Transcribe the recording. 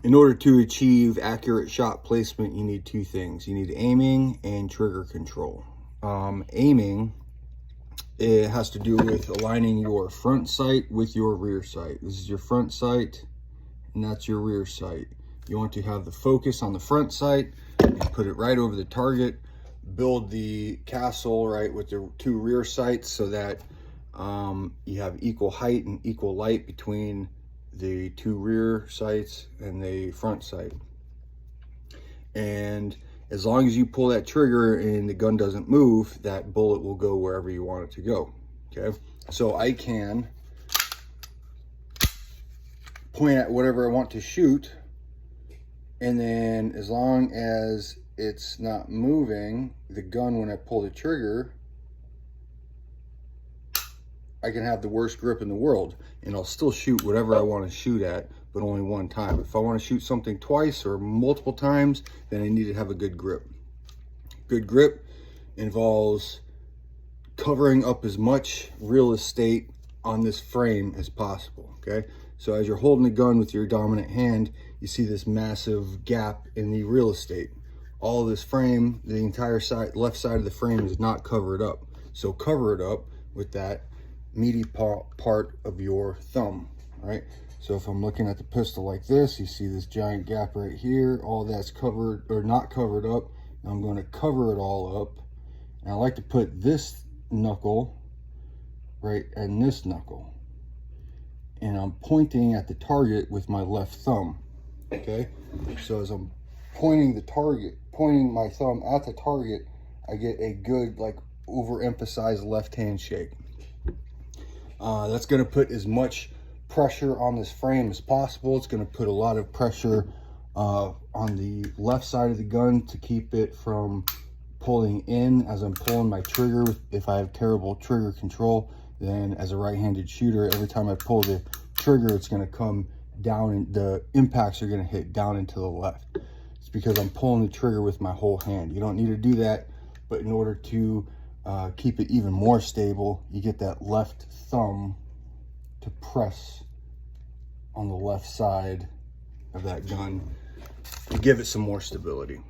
In order to achieve accurate shot placement, you need two things. You need aiming and trigger control. Aiming, it has to do with aligning your front sight with your rear sight. This is your front sight, and that's your rear sight. You want to have the focus on the front sight and put it right over the target. Build the castle right with the two rear sights so that you have equal height and equal light between the two rear sights and the front sight. And as long as you pull that trigger and the gun doesn't move, that bullet will go wherever you want it to go. Okay, so I can point at whatever I want to shoot, and then as long as it's not moving, the gun, when I pull the trigger, I can have the worst grip in the world and I'll still shoot whatever I want to shoot at, but only one time. If I want to shoot something twice or multiple times, then I need to have a good grip. Good grip involves covering up as much real estate on this frame as possible, okay? So as you're holding the gun with your dominant hand, you see this massive gap in the real estate. All of this frame, the entire side, left side of the frame is not covered up. So cover it up with that meaty part of your thumb, right? So if I'm looking at the pistol like this, you see this giant gap right here. All that's covered or not covered up. Now I'm going to cover it all up. And I like to put this knuckle right and this knuckle. And I'm pointing at the target with my left thumb, okay? So as I'm pointing my thumb at the target, I get a good, like, overemphasized left hand shake. That's going to put as much pressure on this frame as possible. It's going to put a lot of pressure on the left side of the gun to keep it from pulling in as I'm pulling my trigger. If I have terrible trigger control, then as a right-handed shooter, every time I pull the trigger, it's going to come down and the impacts are going to hit down and to the left. It's because I'm pulling the trigger with my whole hand. You don't need to do that, but in order to keep it even more stable, you get that left thumb to press on the left side of that gun to give it some more stability.